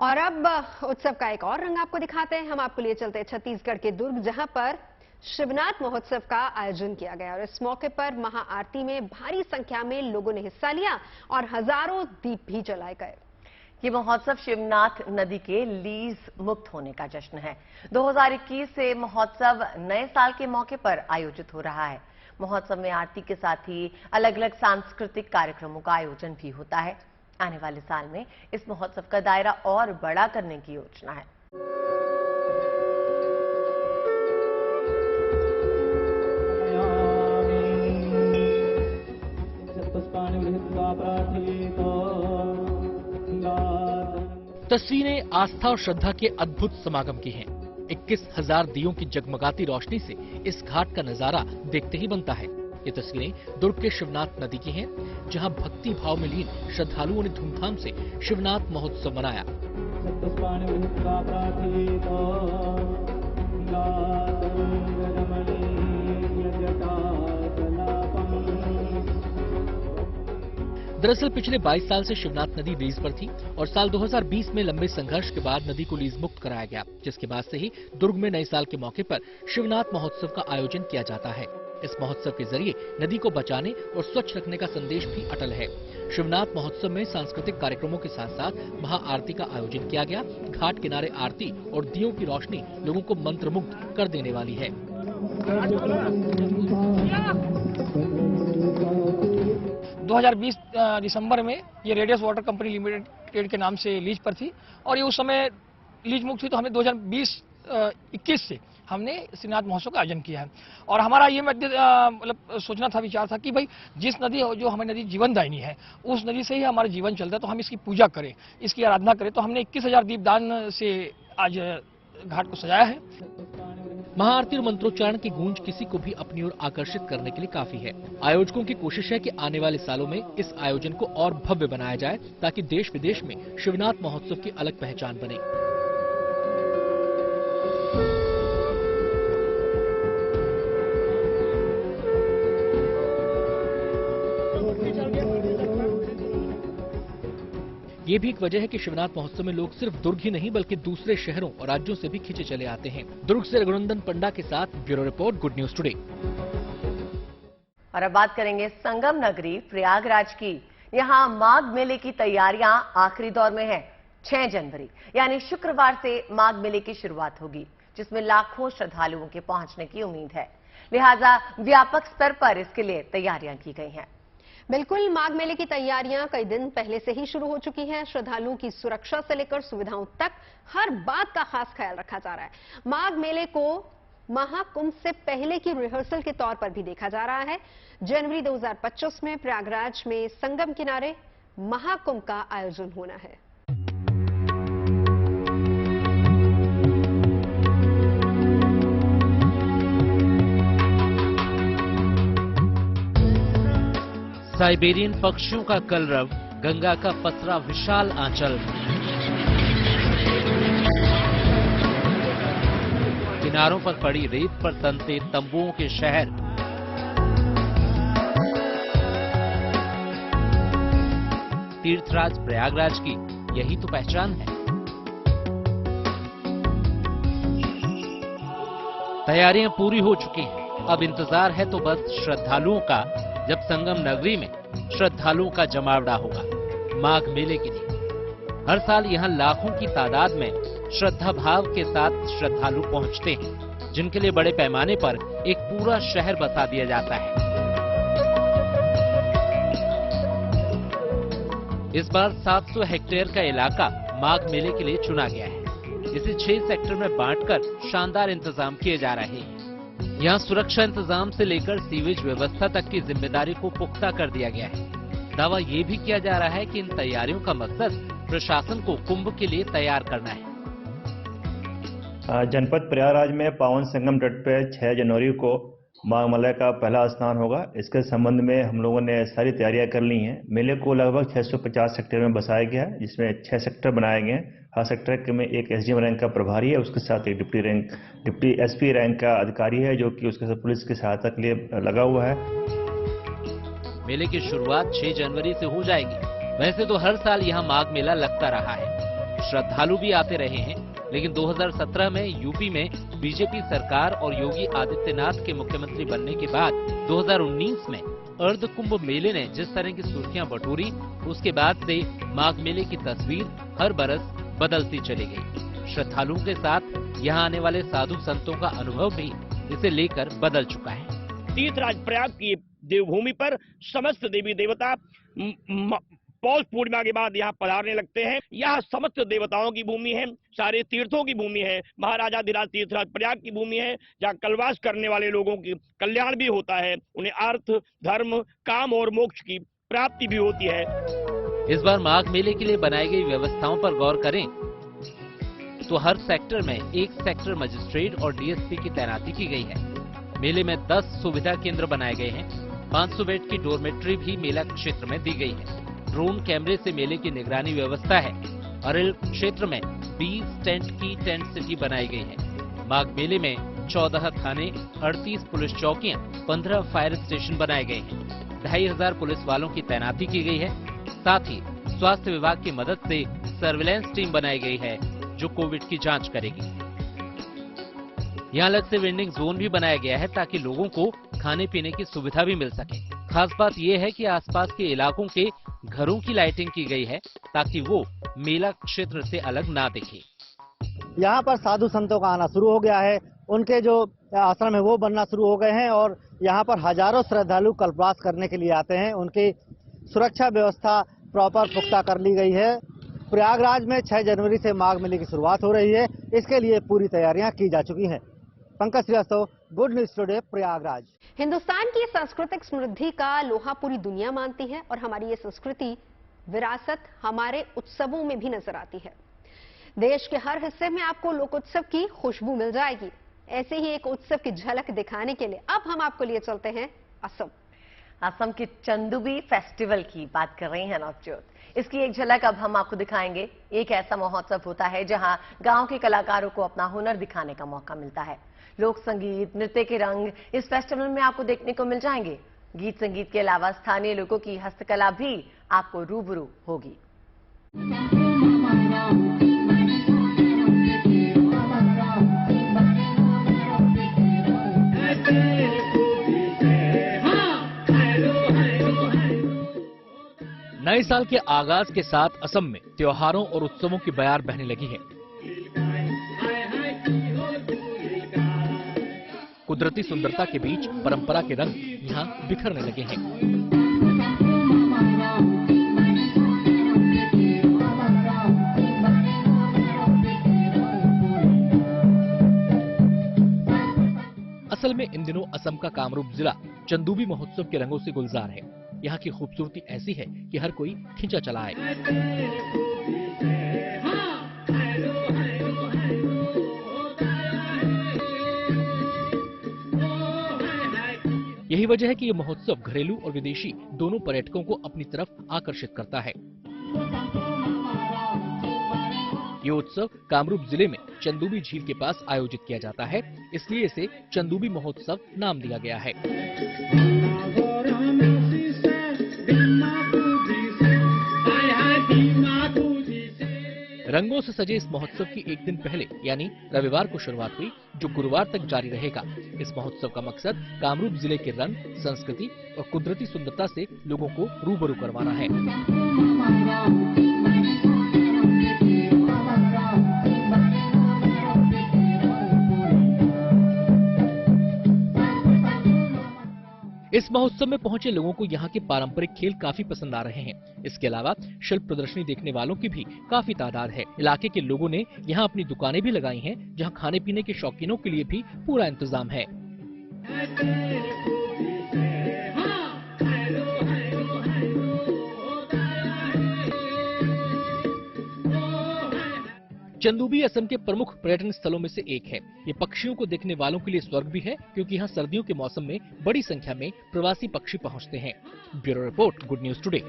और अब उत्सव का एक और रंग आपको दिखाते हैं। हम आपको लिए चलते हैं छत्तीसगढ़ के दुर्ग, जहां पर शिवनाथ महोत्सव का आयोजन किया गया और इस मौके पर महाआरती में भारी संख्या में लोगों ने हिस्सा लिया और हजारों दीप भी जलाए गए। ये महोत्सव शिवनाथ नदी के लीज मुक्त होने का जश्न है। 2021 से महोत्सव नए साल के मौके पर आयोजित हो रहा है। महोत्सव में आरती के साथ ही अलग अलग सांस्कृतिक कार्यक्रमों का आयोजन भी होता है। आने वाले साल में इस महोत्सव का दायरा और बड़ा करने की योजना है। तस्वीरें आस्था और श्रद्धा के अद्भुत समागम की हैं। 21,000 दियों की जगमगाती रोशनी से इस घाट का नजारा देखते ही बनता है। ये तस्वीरें दुर्ग के शिवनाथ नदी की हैं, जहां भक्ति भाव में लीन श्रद्धालुओं ने धूमधाम से शिवनाथ महोत्सव मनाया। दरअसल पिछले 22 साल से शिवनाथ नदी लीज पर थी और साल 2020 में लंबे संघर्ष के बाद नदी को लीज मुक्त कराया गया, जिसके बाद से ही दुर्ग में नए साल के मौके पर शिवनाथ महोत्सव का आयोजन किया जाता है। इस महोत्सव के जरिए नदी को बचाने और स्वच्छ रखने का संदेश भी अटल है। शिवनाथ महोत्सव में सांस्कृतिक कार्यक्रमों के साथ साथ महाआरती का आयोजन किया गया। घाट किनारे आरती और दियों की रोशनी लोगों को मंत्रमुग्ध कर देने वाली है। 2020 दिसंबर में ये रेडियस वाटर कंपनी लिमिटेड के नाम से लीज पर थी और ये उस समय लीज मुक्त थी, तो हमने 2020-21 से हमने शिवनाथ महोत्सव का आयोजन किया है। और हमारा ये मतलब सोचना था, विचार था कि भाई जिस नदी जो हमें नदी जीवनदायिनी है, उस नदी से ही हमारा जीवन चलता है, तो हम इसकी पूजा करें, इसकी आराधना करें। तो हमने 21,000 दीपदान से आज घाट को सजाया है। महाआरती और मंत्रोच्चारण की गूंज किसी को भी अपनी ओर आकर्षित करने के लिए काफी है। आयोजकों की कोशिश है कि आने वाले सालों में इस आयोजन को और भव्य बनाया जाए, ताकि देश विदेश में शिवनाथ महोत्सव की अलग पहचान बने। ये भी एक वजह है कि शिवनाथ महोत्सव में लोग सिर्फ दुर्ग ही नहीं बल्कि दूसरे शहरों और राज्यों से भी खिंचे चले आते हैं। दुर्ग से रघुनंदन पंडा के साथ bureau report, good news today. और अब बात करेंगे संगम नगरी प्रयागराज की। यहाँ माघ मेले की तैयारियां आखिरी दौर में है। 6 जनवरी यानी शुक्रवार से माघ मेले की शुरुआत होगी, जिसमें लाखों श्रद्धालुओं के पहुंचने की उम्मीद है। लिहाजा व्यापक स्तर पर इसके लिए तैयारियां की गई हैं। बिल्कुल, माघ मेले की तैयारियां कई दिन पहले से ही शुरू हो चुकी हैं। श्रद्धालुओं की सुरक्षा से लेकर सुविधाओं तक हर बात का खास ख्याल रखा जा रहा है। माघ मेले को महाकुंभ से पहले की रिहर्सल के तौर पर भी देखा जा रहा है। जनवरी 2025 में प्रयागराज में संगम किनारे महाकुंभ का आयोजन होना है। साइबेरियन पक्षियों का कलरव, गंगा का पसरा विशाल आंचल, किनारों पर पड़ी रेत पर तनते तंबुओं के शहर, तीर्थराज प्रयागराज की यही तो पहचान है। तैयारियां पूरी हो चुकी हैं। अब इंतजार है तो बस श्रद्धालुओं का, जब संगम नगरी में श्रद्धालुओं का जमावड़ा होगा माघ मेले के लिए। हर साल यहाँ लाखों की तादाद में श्रद्धा भाव के साथ श्रद्धालु पहुँचते हैं, जिनके लिए बड़े पैमाने पर एक पूरा शहर बसा दिया जाता है। इस बार 700 हेक्टेयर का इलाका माघ मेले के लिए चुना गया है। इसे 6 सेक्टर में बांटकर शानदार इंतजाम किए जा रहे हैं। यहाँ सुरक्षा इंतजाम से लेकर सीवेज व्यवस्था तक की जिम्मेदारी को पुख्ता कर दिया गया है। दावा ये भी किया जा रहा है कि इन तैयारियों का मकसद प्रशासन को कुंभ के लिए तैयार करना है। जनपद प्रयागराज में पावन संगम तट पे 6 जनवरी को माघ मेले का पहला स्नान होगा। इसके संबंध में हम लोगों ने सारी तैयारियां कर ली हैं। मेले को लगभग 650 सेक्टर में बसाया गया है, जिसमें 6 सेक्टर बनाए गए हैं। हर सेक्टर में एक एसडीएम रैंक का प्रभारी है, उसके साथ एक डिप्टी एसपी रैंक का अधिकारी है, जो कि उसके साथ पुलिस की सहायता के लिए लगा हुआ है। मेले की शुरुआत 6 जनवरी से हो जाएगी। वैसे तो हर साल यहाँ माघ मेला लगता रहा है। श्रद्धालु भी आते रहे हैं, लेकिन 2017 में यूपी में बीजेपी सरकार और योगी आदित्यनाथ के मुख्यमंत्री बनने के बाद 2019 में अर्ध कुंभ मेले ने जिस तरह की सुर्खियां बटोरी, उसके बाद से माघ मेले की तस्वीर हर बरस बदलती चली गई। श्रद्धालुओं के साथ यहाँ आने वाले साधु संतों का अनुभव भी इसे लेकर बदल चुका है। तीर्थराज प्रयाग की देवभूमि पर समस्त देवी देवता पौष पूर्णिमा के बाद यहाँ पधारने लगते हैं। यह समस्त देवताओं की भूमि है, सारे तीर्थों की भूमि है, महाराजाधिराज तीर्थराज प्रयाग की भूमि है, जहाँ कलवास करने वाले लोगों की कल्याण भी होता है, उन्हें अर्थ, धर्म, काम और मोक्ष की प्राप्ति भी होती है। इस बार माघ मेले के लिए बनाई गई व्यवस्थाओं पर गौर करें तो हर सेक्टर में एक सेक्टर मजिस्ट्रेट और डीएसपी की तैनाती की गई है। मेले में 10 सुविधा केंद्र बनाए गए हैं। 500 बेड की डोरमेट्री भी मेला क्षेत्र में दी गई है। ड्रोन कैमरे से मेले की निगरानी व्यवस्था है। अरेल क्षेत्र में 20 टेंट की टेंट सिटी बनाई गई है। माघ मेले में 14 थाने, 38 पुलिस चौकियां, 15 फायर स्टेशन बनाए गए हैं। 2500 पुलिस वालों की तैनाती की गई है। साथ ही स्वास्थ्य विभाग की मदद से सर्विलांस टीम बनाई गई है जो कोविड की जांच करेगी। यहाँ अलग से वेंडिंग जोन भी बनाया गया है ताकि लोगों को खाने पीने की सुविधा भी मिल सके। खास बात यह है कि आसपास के इलाकों के घरों की लाइटिंग की गई है ताकि वो मेला क्षेत्र से अलग ना दिखे। यहाँ पर साधु संतों का आना शुरू हो गया है, उनके जो आश्रम है वो बनना शुरू हो गए हैं और यहाँ पर हजारों श्रद्धालु कल्पवास करने के लिए आते हैं। उनकी सुरक्षा व्यवस्था प्रॉपर पुख्ता कर ली गई है। प्रयागराज में 6 जनवरी से माघ मेले की शुरुआत हो रही है, इसके लिए पूरी तैयारियां की जा चुकी हैं। Pankaj Srivastava, good news today, Prayagraj. Hindustan की सांस्कृतिक समृद्धि का लोहा पूरी दुनिया मानती है और हमारी ये संस्कृति विरासत हमारे उत्सवों में भी नजर आती है। देश के हर हिस्से में आपको लोकोत्सव की खुशबू मिल जाएगी। ऐसे ही एक उत्सव की झलक दिखाने के लिए अब हम आपको लिए चलते हैं असम। असम के चंदुबी फेस्टिवल की बात कर रही हैं नवज्योत। इसकी एक झलक अब हम आपको दिखाएंगे। एक ऐसा महोत्सव होता है जहां गांव के कलाकारों को अपना हुनर दिखाने का मौका मिलता है। लोक संगीत, नृत्य के रंग इस फेस्टिवल में आपको देखने को मिल जाएंगे। गीत संगीत के अलावा स्थानीय लोगों की हस्तकला भी आपको रूबरू होगी। नए साल के आगाज के साथ असम में त्योहारों और उत्सवों की बयार बहने लगी है। कुदरती सुंदरता के बीच परंपरा के रंग यहाँ बिखरने लगे हैं। असल में इन दिनों असम का कामरूप जिला चंदूबी महोत्सव के रंगों से गुलजार है। यहाँ की खूबसूरती ऐसी है कि हर कोई खींचा चला आए। यही वजह है कि ये महोत्सव घरेलू और विदेशी दोनों पर्यटकों को अपनी तरफ आकर्षित करता है। ये उत्सव कामरूप जिले में चंदूबी झील के पास आयोजित किया जाता है, इसलिए इसे चंदूबी महोत्सव नाम दिया गया है। रंगों से सजे इस महोत्सव की एक दिन पहले यानी रविवार को शुरुआत हुई, जो गुरुवार तक जारी रहेगा। इस महोत्सव का मकसद कामरूप जिले के रंग, संस्कृति और कुदरती सुंदरता से लोगों को रूबरू करवाना है। इस महोत्सव में पहुंचे लोगों को यहाँ के पारंपरिक खेल काफी पसंद आ रहे हैं। इसके अलावा शिल्प प्रदर्शनी देखने वालों की भी काफी तादाद है। इलाके के लोगों ने यहाँ अपनी दुकानें भी लगाई हैं, जहाँ खाने पीने के शौकीनों के लिए भी पूरा इंतजाम है। चंदूबी असम के प्रमुख पर्यटन स्थलों में से एक है। ये पक्षियों को देखने वालों के लिए स्वर्ग भी है, क्योंकि यहाँ सर्दियों के मौसम में बड़ी संख्या में प्रवासी पक्षी पहुँचते हैं। Bureau report, good news today.